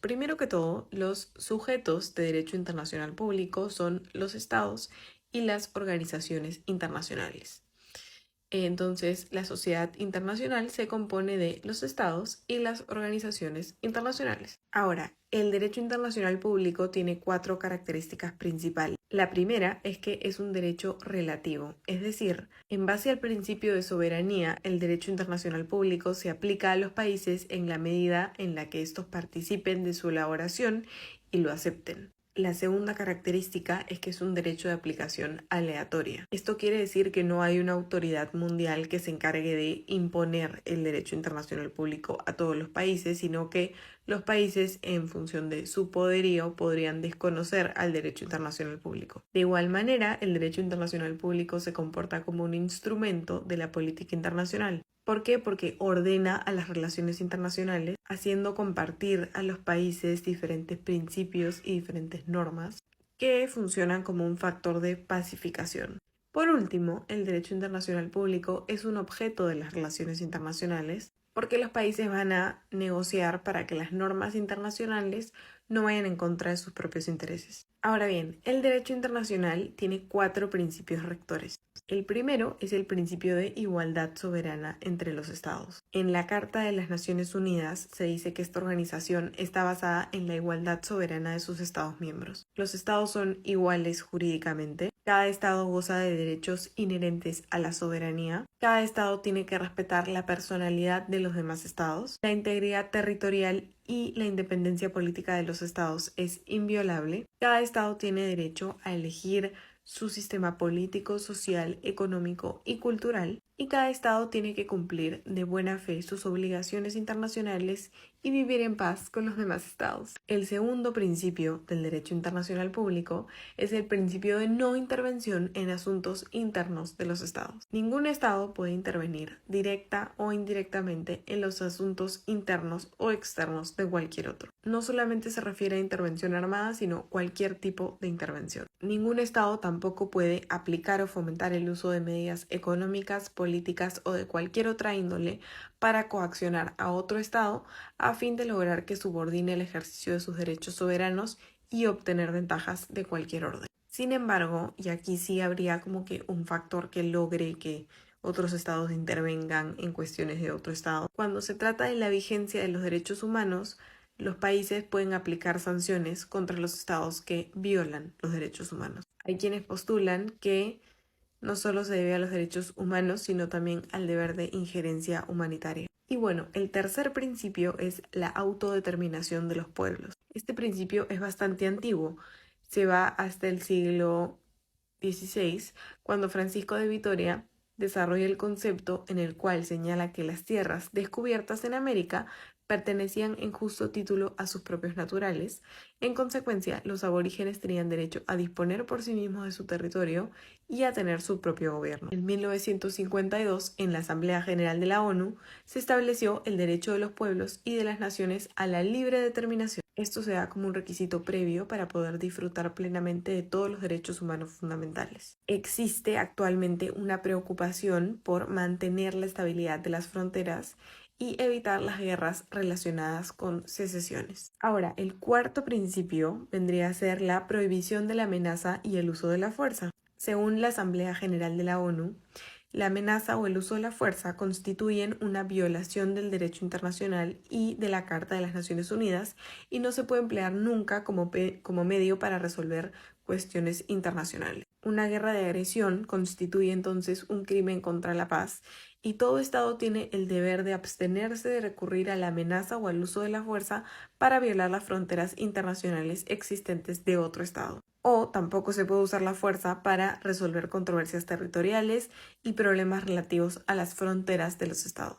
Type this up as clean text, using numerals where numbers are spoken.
Primero que todo, los sujetos de derecho internacional público son los estados y las organizaciones internacionales. Entonces, la sociedad internacional se compone de los estados y las organizaciones internacionales. Ahora, el derecho internacional público tiene 4 características principales. La primera es que es un derecho relativo, es decir, en base al principio de soberanía, el derecho internacional público se aplica a los países en la medida en la que estos participen de su elaboración y lo acepten. La segunda característica es que es un derecho de aplicación aleatoria. Esto quiere decir que no hay una autoridad mundial que se encargue de imponer el derecho internacional público a todos los países, sino que los países, en función de su poderío, podrían desconocer al derecho internacional público. De igual manera, el derecho internacional público se comporta como un instrumento de la política internacional. ¿Por qué? Porque ordena a las relaciones internacionales, haciendo compartir a los países diferentes principios y diferentes normas que funcionan como un factor de pacificación. Por último, el derecho internacional público es un objeto de las relaciones internacionales porque los países van a negociar para que las normas internacionales no vayan en contra de sus propios intereses. Ahora bien, el derecho internacional tiene 4 principios rectores. El primero es el principio de igualdad soberana entre los estados. En la Carta de las Naciones Unidas se dice que esta organización está basada en la igualdad soberana de sus estados miembros. Los estados son iguales jurídicamente. Cada estado goza de derechos inherentes a la soberanía. Cada estado tiene que respetar la personalidad de los demás estados. La integridad territorial y la independencia política de los estados es inviolable. Cada estado tiene derecho a elegir su sistema político, social, económico y cultural, y cada estado tiene que cumplir de buena fe sus obligaciones internacionales y vivir en paz con los demás estados. El segundo principio del derecho internacional público es el principio de no intervención en asuntos internos de los estados. Ningún estado puede intervenir directa o indirectamente en los asuntos internos o externos de cualquier otro. No solamente se refiere a intervención armada, sino cualquier tipo de intervención. Ningún estado tampoco puede aplicar o fomentar el uso de medidas económicas, políticas o de cualquier otra índole para coaccionar a otro estado a fin de lograr que subordine el ejercicio de sus derechos soberanos y obtener ventajas de cualquier orden. Sin embargo, y aquí sí habría como que un factor que logre que otros estados intervengan en cuestiones de otro estado. Cuando se trata de la vigencia de los derechos humanos, los países pueden aplicar sanciones contra los estados que violan los derechos humanos. Hay quienes postulan que no solo se debe a los derechos humanos, sino también al deber de injerencia humanitaria. Y bueno, el tercer principio es la autodeterminación de los pueblos. Este principio es bastante antiguo, se va hasta el siglo XVI, cuando Francisco de Vitoria desarrolla el concepto en el cual señala que las tierras descubiertas en América pertenecían en justo título a sus propios naturales. En consecuencia, los aborígenes tenían derecho a disponer por sí mismos de su territorio y a tener su propio gobierno. En 1952, en la Asamblea General de la ONU, se estableció el derecho de los pueblos y de las naciones a la libre determinación. Esto se da como un requisito previo para poder disfrutar plenamente de todos los derechos humanos fundamentales. Existe actualmente una preocupación por mantener la estabilidad de las fronteras y evitar las guerras relacionadas con secesiones. Ahora, el cuarto principio vendría a ser la prohibición de la amenaza y el uso de la fuerza. Según la Asamblea General de la ONU, la amenaza o el uso de la fuerza constituyen una violación del derecho internacional y de la Carta de las Naciones Unidas y no se puede emplear nunca como medio para resolver cuestiones internacionales. Una guerra de agresión constituye entonces un crimen contra la paz y todo Estado tiene el deber de abstenerse de recurrir a la amenaza o al uso de la fuerza para violar las fronteras internacionales existentes de otro Estado. O tampoco se puede usar la fuerza para resolver controversias territoriales y problemas relativos a las fronteras de los estados.